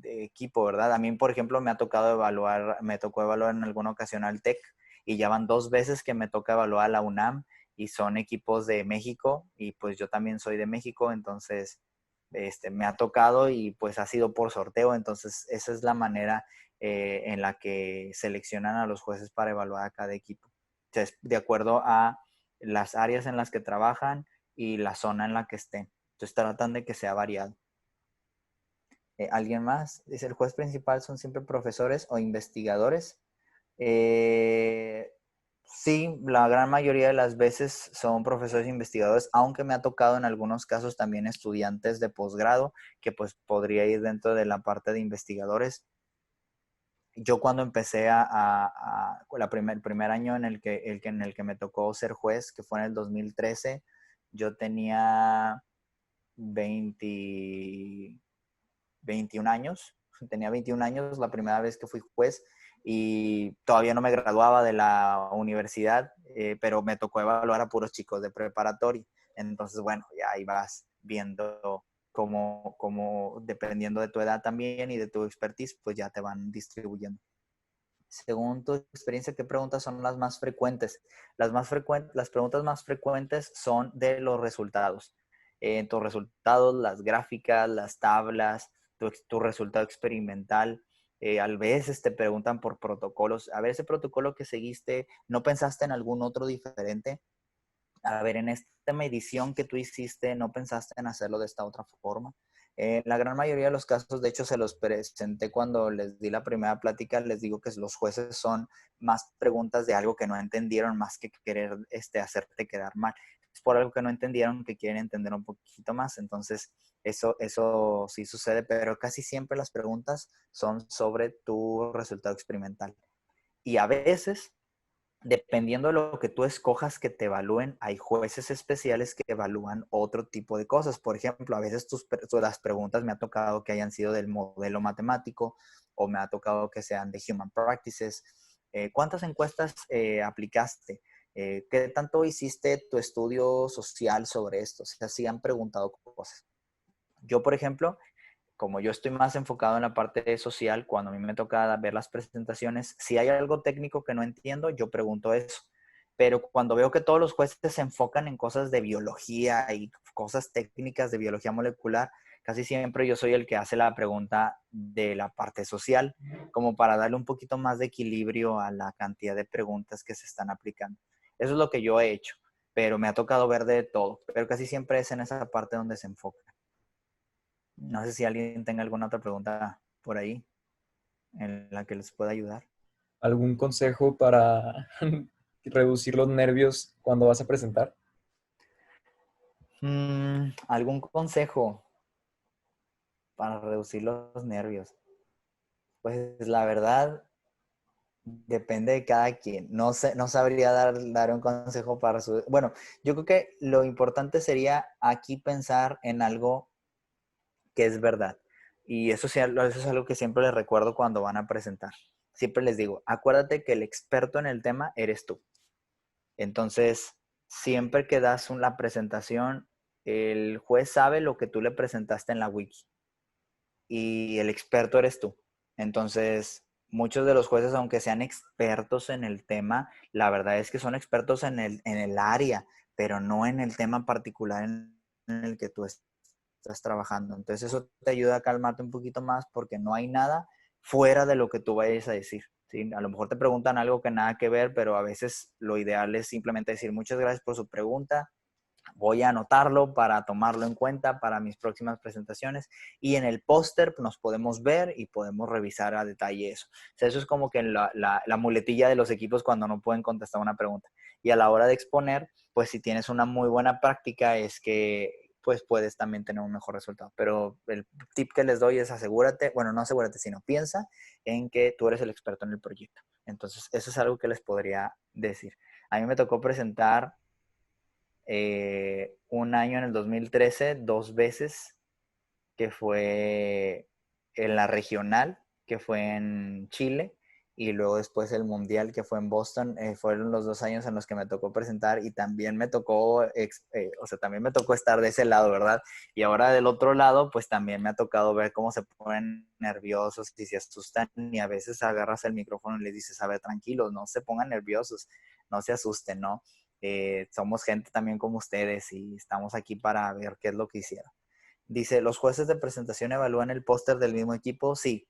equipo, ¿verdad? A mí, por ejemplo, me tocó evaluar en alguna ocasión al TEC y ya van 2 veces que me toca evaluar a la UNAM y son equipos de México y pues yo también soy de México, entonces me ha tocado y pues ha sido por sorteo, entonces esa es la manera en la que seleccionan a los jueces para evaluar a cada equipo. Entonces, de acuerdo a las áreas en las que trabajan y la zona en la que estén. Entonces, tratan de que sea variado. ¿Alguien más? Dice, ¿el juez principal son siempre profesores o investigadores? Sí, la gran mayoría de las veces son profesores e investigadores, aunque me ha tocado en algunos casos también estudiantes de posgrado, que pues podría ir dentro de la parte de investigadores. Yo cuando empecé el primer año en el que me tocó ser juez, que fue en el 2013, yo tenía 21 años. Tenía 21 años la primera vez que fui juez y todavía no me graduaba de la universidad, pero me tocó evaluar a puros chicos de preparatoria. Entonces, bueno, ya ahí vas viendo cómo dependiendo de tu edad también y de tu expertise, pues ya te van distribuyendo. Según tu experiencia, ¿qué preguntas son las más frecuentes? Las preguntas más frecuentes son de los resultados. En tus resultados, las gráficas, las tablas, tu resultado experimental. A veces te preguntan por protocolos. A ver, ese protocolo que seguiste, ¿no pensaste en algún otro diferente? A ver, en esta medición que tú hiciste, ¿no pensaste en hacerlo de esta otra forma? La gran mayoría de los casos, de hecho, se los presenté cuando les di la primera plática, les digo que los jueces son más preguntas de algo que no entendieron, más que querer hacerte quedar mal. Es por algo que no entendieron que quieren entender un poquito más. Entonces, eso sí sucede, pero casi siempre las preguntas son sobre tu resultado experimental. Y a veces dependiendo de lo que tú escojas que te evalúen, hay jueces especiales que evalúan otro tipo de cosas. Por ejemplo, a veces las preguntas me ha tocado que hayan sido del modelo matemático o me ha tocado que sean de Human Practices. ¿Cuántas encuestas aplicaste? ¿Qué tanto hiciste tu estudio social sobre esto? O sea, sí han preguntado cosas. Yo, por ejemplo, como yo estoy más enfocado en la parte social, cuando a mí me toca ver las presentaciones, si hay algo técnico que no entiendo, yo pregunto eso. Pero cuando veo que todos los jueces se enfocan en cosas de biología y cosas técnicas de biología molecular, casi siempre yo soy el que hace la pregunta de la parte social, como para darle un poquito más de equilibrio a la cantidad de preguntas que se están aplicando. Eso es lo que yo he hecho, pero me ha tocado ver de todo, pero casi siempre es en esa parte donde se enfoca. No sé si alguien tenga alguna otra pregunta por ahí en la que les pueda ayudar. ¿Algún consejo para reducir los nervios cuando vas a presentar? ¿Algún consejo para reducir los nervios? Pues la verdad, depende de cada quien. No sé, no sabría dar un consejo para su... Bueno, yo creo que lo importante sería aquí pensar en algo que es verdad. Y eso es algo que siempre les recuerdo cuando van a presentar. Siempre les digo, acuérdate que el experto en el tema eres tú. Entonces, siempre que das la presentación, el juez sabe lo que tú le presentaste en la wiki y el experto eres tú. Entonces, muchos de los jueces, aunque sean expertos en el tema, la verdad es que son expertos en el área, pero no en el tema particular en el que tú estás trabajando. Entonces, eso te ayuda a calmarte un poquito más porque no hay nada fuera de lo que tú vayas a decir. ¿Sí? A lo mejor te preguntan algo que nada que ver, pero a veces lo ideal es simplemente decir muchas gracias por su pregunta, voy a anotarlo para tomarlo en cuenta para mis próximas presentaciones y en el póster nos podemos ver y podemos revisar a detalle eso. O sea, eso es como que la muletilla de los equipos cuando no pueden contestar una pregunta. Y a la hora de exponer, pues si tienes una muy buena práctica es que pues puedes también tener un mejor resultado. Pero el tip que les doy es asegúrate, bueno, no asegúrate, sino piensa en que tú eres el experto en el proyecto. Entonces, eso es algo que les podría decir. A mí me tocó presentar un año en el 2013, 2 veces, que fue en la regional, que fue en Chile, y luego después el mundial, que fue en Boston. Fueron los 2 años en los que me tocó presentar y también me tocó, o sea, también me tocó estar de ese lado, ¿verdad? Y ahora del otro lado, pues también me ha tocado ver cómo se ponen nerviosos y se asustan y a veces agarras el micrófono y les dices, a ver, tranquilos, no se pongan nerviosos, no se asusten, ¿no? Somos gente también como ustedes y estamos aquí para ver qué es lo que hicieron. Dice, ¿los jueces de presentación evalúan el póster del mismo equipo? Sí.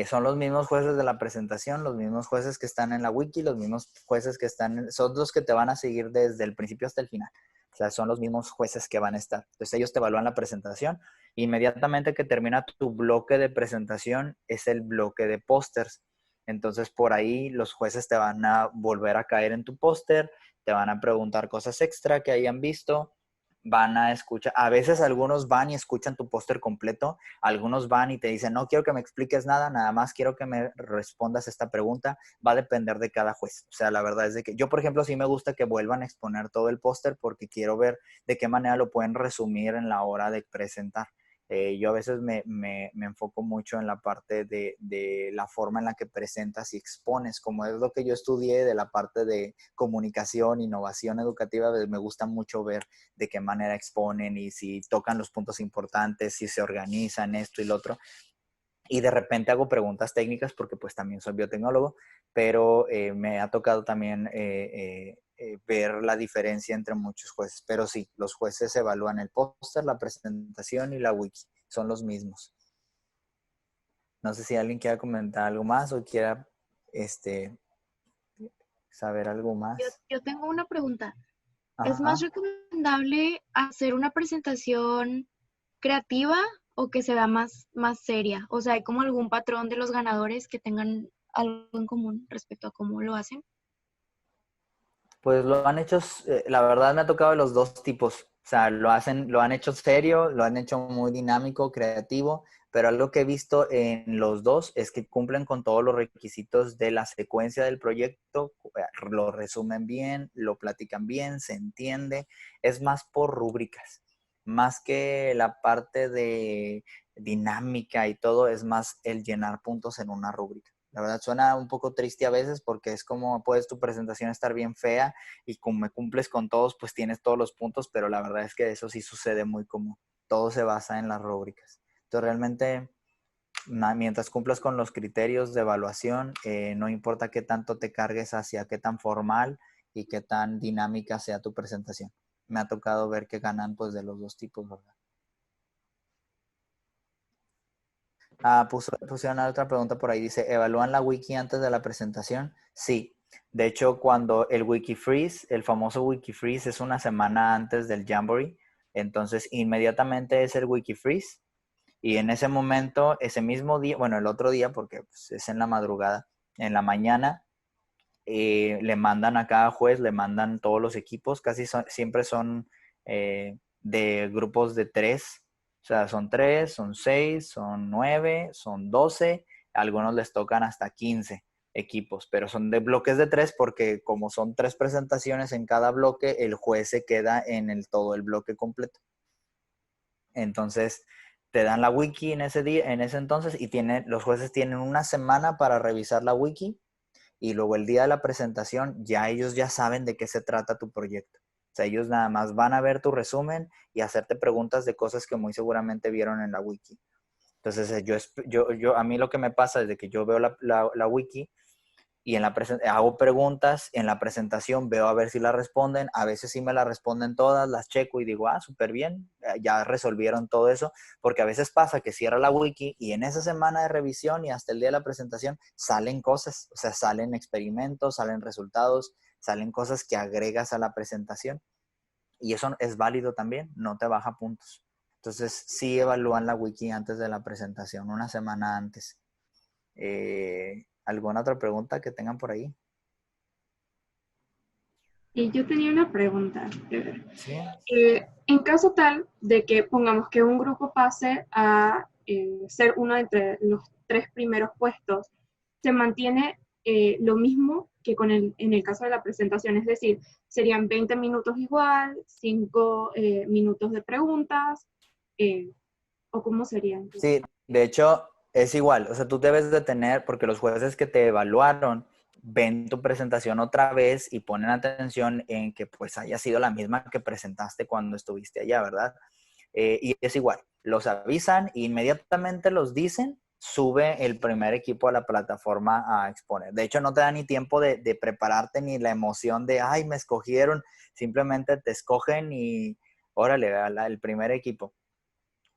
Son los mismos jueces de la presentación, los mismos jueces que están en la wiki, los mismos jueces que son los que te van a seguir desde el principio hasta el final. O sea, son los mismos jueces que van a estar. Entonces ellos te evalúan la presentación. Inmediatamente que termina tu bloque de presentación es el bloque de pósters. Entonces por ahí los jueces te van a volver a caer en tu póster, te van a preguntar cosas extra que hayan visto van a escuchar, a veces algunos van y escuchan tu póster completo, algunos van y te dicen, no quiero que me expliques nada, nada más quiero que me respondas esta pregunta, va a depender de cada juez. O sea, la verdad es de que yo, por ejemplo, sí me gusta que vuelvan a exponer todo el póster porque quiero ver de qué manera lo pueden resumir en la hora de presentar. Yo a veces me enfoco mucho en la parte de la forma en la que presentas y expones, como es lo que yo estudié de la parte de comunicación, innovación educativa, me gusta mucho ver de qué manera exponen y si tocan los puntos importantes, si se organizan esto y lo otro. Y de repente hago preguntas técnicas porque pues también soy biotecnólogo, pero me ha tocado también ver la diferencia entre muchos jueces. Pero sí, los jueces evalúan el póster, la presentación y la wiki. Son los mismos. No sé si alguien quiera comentar algo más o quiera este, saber algo más. Yo tengo una pregunta. ¿Es más Ajá. recomendable hacer una presentación creativa o que se vea más seria? O sea, ¿hay como algún patrón de los ganadores que tengan algo en común respecto a cómo lo hacen? Pues lo han hecho, la verdad me ha tocado de los dos tipos. O sea, lo han hecho serio, lo han hecho muy dinámico, creativo, pero algo que he visto en los dos es que cumplen con todos los requisitos de la secuencia del proyecto, lo resumen bien, lo platican bien, se entiende. Es más por rúbricas, más que la parte de dinámica y todo, es más el llenar puntos en una rúbrica. La verdad suena un poco triste a veces porque es como puedes tu presentación estar bien fea y como me cumples con todos, pues tienes todos los puntos, pero la verdad es que eso sí sucede muy común. Todo se basa en las rúbricas. Entonces realmente, mientras cumplas con los criterios de evaluación, no importa qué tanto te cargues hacia qué tan formal y qué tan dinámica sea tu presentación. Me ha tocado ver que ganan pues de los dos tipos, ¿verdad? Pusieron otra pregunta por ahí. Dice, ¿evalúan la wiki antes de la presentación? Sí. De hecho, cuando el wiki freeze, el famoso wiki freeze es una semana antes del Jamboree, entonces inmediatamente es el wiki freeze y en ese momento, ese mismo día, bueno, el otro día, porque pues, es en la madrugada, en la mañana, le mandan a cada juez, le mandan todos los equipos, siempre son de grupos de 3, o sea, son 3, son 6, son 9, son 12, algunos les tocan hasta 15 equipos, pero son de bloques de 3 porque como son 3 presentaciones en cada bloque, el juez se queda en todo el bloque completo. Entonces, te dan la wiki en ese día, en ese entonces, y los jueces tienen una semana para revisar la wiki y luego el día de la presentación ya ellos ya saben de qué se trata tu proyecto. O sea, ellos nada más van a ver tu resumen y hacerte preguntas de cosas que muy seguramente vieron en la wiki. Entonces, a mí lo que me pasa es de que yo veo la wiki y hago preguntas, en la presentación veo a ver si la responden, a veces sí me la responden todas, las checo y digo, súper bien, ya resolvieron todo eso, porque a veces pasa que cierra la wiki y en esa semana de revisión y hasta el día de la presentación salen cosas, o sea, salen experimentos, salen resultados, salen cosas que agregas a la presentación y eso es válido también, no te baja puntos. Entonces, sí evalúan la wiki antes de la presentación, una semana antes. ¿Alguna otra pregunta que tengan por ahí? Y yo tenía una pregunta. Sí. En caso tal de que pongamos que un grupo pase a ser uno entre los 3 primeros puestos, se mantiene lo mismo que en el caso de la presentación, es decir, serían 20 minutos igual, 5 minutos de preguntas, o cómo sería entonces. Sí, de hecho es igual, o sea, tú debes de tener, porque los jueces que te evaluaron ven tu presentación otra vez y ponen atención en que pues haya sido la misma que presentaste cuando estuviste allá, ¿verdad? Y es igual, los avisan e inmediatamente los dicen, sube el primer equipo a la plataforma a exponer. De hecho, no te da ni tiempo de prepararte ni la emoción de, ay, me escogieron, simplemente te escogen y órale, el primer equipo.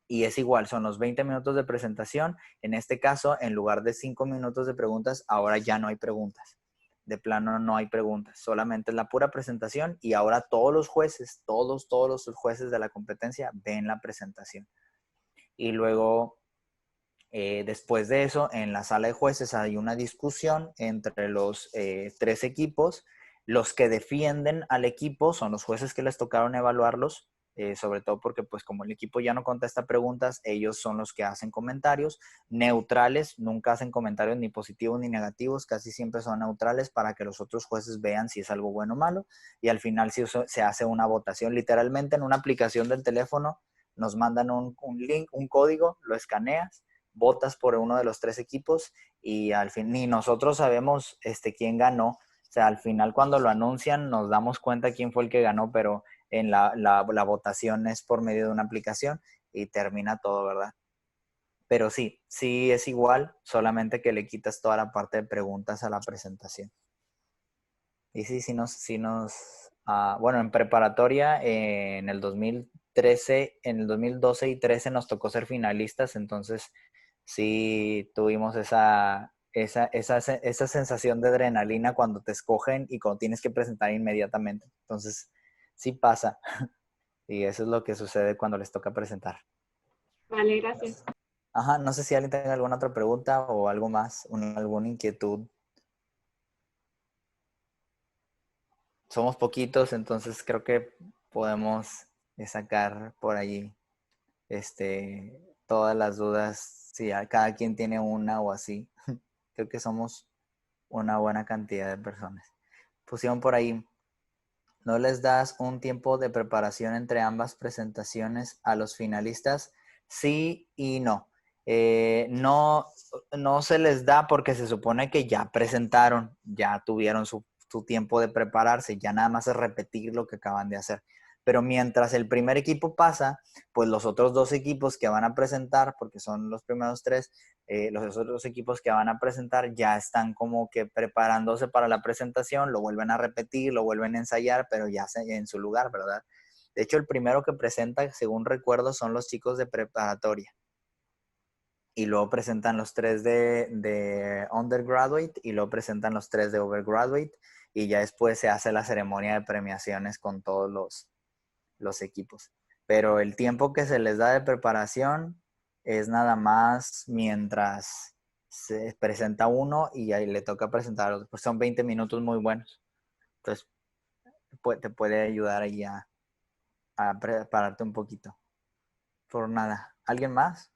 Y es igual, son los 20 minutos de presentación. En este caso, en lugar de 5 minutos de preguntas, ahora ya no hay preguntas. De plano no hay preguntas, solamente es la pura presentación y ahora todos los jueces, todos los jueces de la competencia ven la presentación. Y luego, después de eso, en la sala de jueces hay una discusión entre los 3 equipos. Los que defienden al equipo son los jueces que les tocaron evaluarlos, sobre todo porque pues como el equipo ya no contesta preguntas, ellos son los que hacen comentarios neutrales, nunca hacen comentarios ni positivos ni negativos, casi siempre son neutrales para que los otros jueces vean si es algo bueno o malo, y al final se hace una votación literalmente en una aplicación del teléfono, nos mandan un link, un código, lo escaneas, votas por uno de los 3 equipos y al fin ni nosotros sabemos quién ganó. O sea, al final cuando lo anuncian nos damos cuenta quién fue el que ganó, pero en la votación es por medio de una aplicación y termina todo, ¿verdad? Pero sí es igual, solamente que le quitas toda la parte de preguntas a la presentación. Y bueno, en preparatoria, en el 2013, en el 2012 y 13 nos tocó ser finalistas, entonces sí tuvimos esa sensación de adrenalina cuando te escogen y cuando tienes que presentar inmediatamente. Entonces, sí pasa. Y eso es lo que sucede cuando les toca presentar. Vale, gracias. Ajá, no sé si alguien tenga alguna otra pregunta o algo más, alguna inquietud. Somos poquitos, entonces creo que podemos sacar por allí todas las dudas. Si cada quien tiene una o así. Creo que somos una buena cantidad de personas. Pusieron por ahí, ¿no les das un tiempo de preparación entre ambas presentaciones a los finalistas? Sí y no. No se les da porque se supone que ya presentaron, ya tuvieron su tiempo de prepararse, ya nada más es repetir lo que acaban de hacer. Pero mientras el primer equipo pasa, pues los otros 2 equipos que van a presentar, porque son los primeros 3, los otros equipos que van a presentar ya están como que preparándose para la presentación, lo vuelven a repetir, lo vuelven a ensayar, pero ya en su lugar, ¿verdad? De hecho, el primero que presenta, según recuerdo, son los chicos de preparatoria. Y luego presentan los 3 de undergraduate y luego presentan los 3 de overgraduate y ya después se hace la ceremonia de premiaciones con todos los equipos. Pero el tiempo que se les da de preparación es nada más mientras se presenta uno y ahí le toca presentar otro. Pues son 20 minutos muy buenos. Entonces, te puede ayudar ahí a prepararte un poquito. Por nada. ¿Alguien más?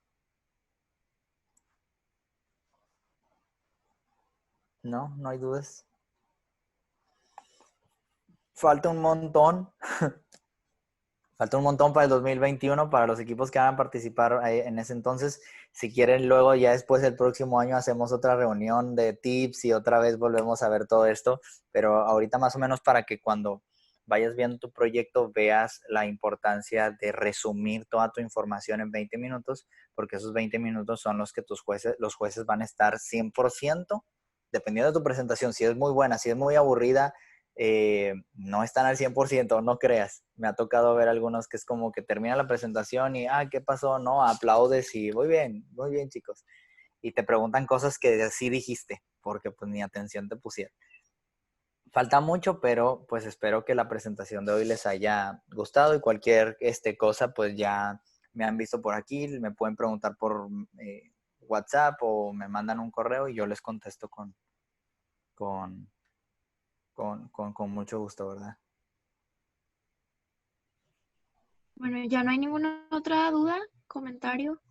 No, no hay dudas. Falta un montón. Falta un montón para el 2021, para los equipos que van a participar en ese entonces. Si quieren, luego ya después del próximo año hacemos otra reunión de tips y otra vez volvemos a ver todo esto. Pero ahorita más o menos para que cuando vayas viendo tu proyecto veas la importancia de resumir toda tu información en 20 minutos, porque esos 20 minutos son los que los jueces van a estar 100%, dependiendo de tu presentación. Si es muy buena, si es muy aburrida, no están al 100%, no creas. Me ha tocado ver algunos que es como que termina la presentación y, ¿qué pasó? No, aplaudes y muy bien, chicos. Y te preguntan cosas que sí dijiste, porque pues ni atención te pusieron. Falta mucho, pero pues espero que la presentación de hoy les haya gustado y cualquier cosa, pues ya me han visto por aquí, me pueden preguntar por WhatsApp o me mandan un correo y yo les contesto con mucho gusto, ¿verdad? Bueno, ya no hay ninguna otra duda, comentario,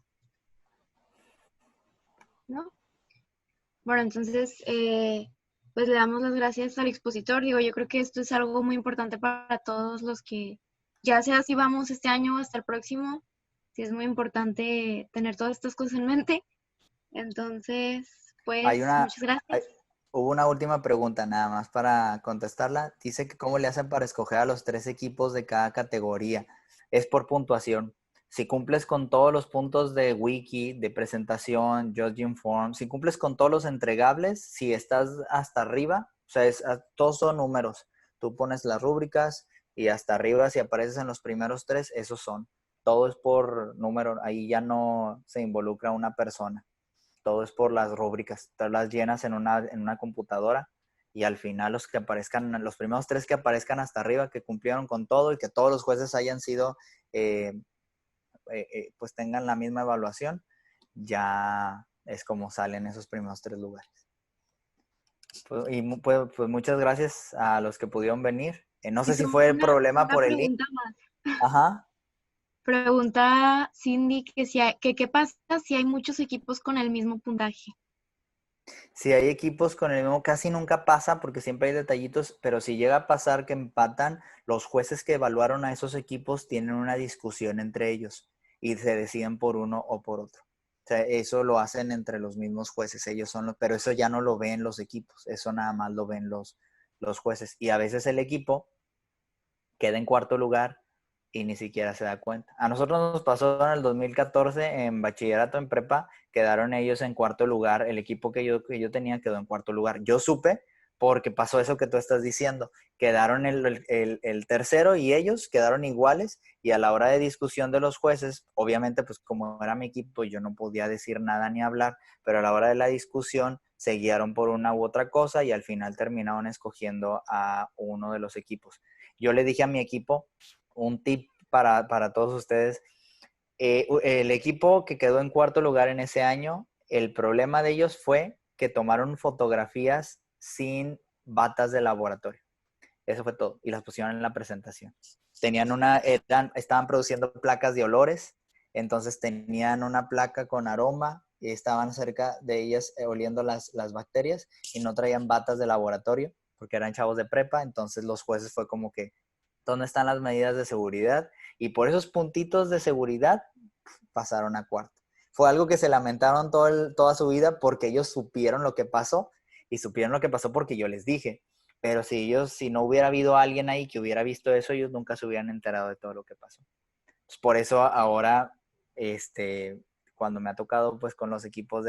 ¿no? Bueno, entonces, pues le damos las gracias al expositor. Digo, yo creo que esto es algo muy importante para todos los que, ya sea si vamos este año o hasta el próximo, sí es muy importante tener todas estas cosas en mente. Entonces, pues, muchas gracias. Hubo una última pregunta nada más para contestarla. Dice que cómo le hacen para escoger a los 3 equipos de cada categoría. Es por puntuación. Si cumples con todos los puntos de wiki, de presentación, judging form, si cumples con todos los entregables, si estás hasta arriba, o sea, todos son números. Tú pones las rúbricas y hasta arriba, si apareces en los primeros 3, esos son. Todo es por número. Ahí ya no se involucra una persona. Todo es por las rúbricas, tú las llenas en una computadora y al final los primeros 3 que aparezcan hasta arriba, que cumplieron con todo y que todos los jueces hayan sido, pues tengan la misma evaluación, ya es como salen esos primeros 3 lugares. Pues muchas gracias a los que pudieron venir. No sé si fue el problema por el link. Una pregunta más. Ajá. Pregunta Cindy que qué pasa si hay muchos equipos con el mismo puntaje. Si hay equipos con el mismo, casi nunca pasa porque siempre hay detallitos, pero si llega a pasar que empatan, los jueces que evaluaron a esos equipos tienen una discusión entre ellos y se deciden por uno o por otro. O sea, eso lo hacen entre los mismos jueces, ellos son los, pero eso ya no lo ven los equipos, eso nada más lo ven los jueces. Y a veces el equipo queda en cuarto lugar y ni siquiera se da cuenta. A nosotros nos pasó en el 2014 en bachillerato, en prepa, quedaron ellos en cuarto lugar, el equipo que yo tenía quedó en cuarto lugar. Yo supe porque pasó eso que tú estás diciendo, quedaron el tercero y ellos quedaron iguales y a la hora de discusión de los jueces, obviamente pues como era mi equipo yo no podía decir nada ni hablar, pero a la hora de la discusión se guiaron por una u otra cosa y al final terminaron escogiendo a uno de los equipos. Yo le dije a mi equipo, un tip para todos ustedes, el equipo que quedó en cuarto lugar en ese año, el problema de ellos fue que tomaron fotografías sin batas de laboratorio. Eso fue todo. Y las pusieron en la presentación. Estaban produciendo placas de olores, entonces tenían una placa con aroma y estaban cerca de ellas oliendo las bacterias y no traían batas de laboratorio porque eran chavos de prepa, entonces los jueces fue como que, ¿dónde están las medidas de seguridad? Y por esos puntitos de seguridad pasaron a cuarto. Fue algo que se lamentaron toda su vida porque ellos supieron lo que pasó y supieron lo que pasó porque yo les dije. Pero si no hubiera habido alguien ahí que hubiera visto eso, ellos nunca se hubieran enterado de todo lo que pasó. Pues por eso ahora, cuando me ha tocado pues con los equipos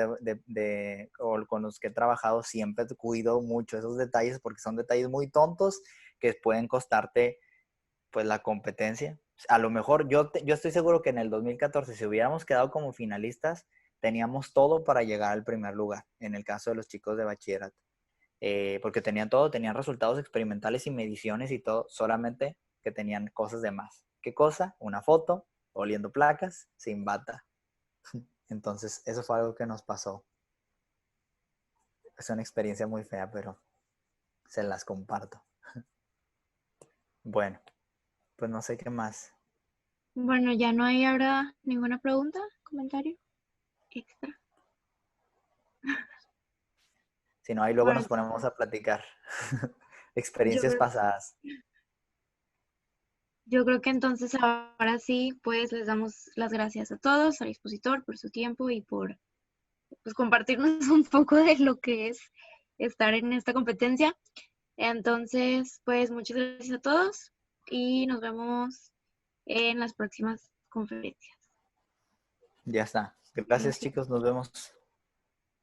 o con los que he trabajado, siempre cuido mucho esos detalles porque son detalles muy tontos que pueden costarte pues la competencia. A lo mejor yo estoy seguro que en el 2014, si hubiéramos quedado como finalistas, teníamos todo para llegar al primer lugar, en el caso de los chicos de bachillerato. Porque tenían todo, tenían resultados experimentales y mediciones y todo, solamente que tenían cosas de más. ¿Qué cosa? Una foto, oliendo placas, sin bata. Entonces, eso fue algo que nos pasó. Es una experiencia muy fea, pero se las comparto. Bueno, pues no sé qué más. Bueno, ya no hay ahora ninguna pregunta, comentario extra. Si no, ahí luego Bueno, nos ponemos a platicar yo experiencias creo, pasadas. yo creo que entonces ahora sí, pues les damos las gracias a todos, al expositor, por su tiempo y por pues, compartirnos un poco de lo que es estar en esta competencia. Entonces, pues muchas gracias a todos y nos vemos en las próximas conferencias. Ya está. Gracias, chicos. Nos vemos.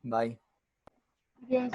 Bye. Bien.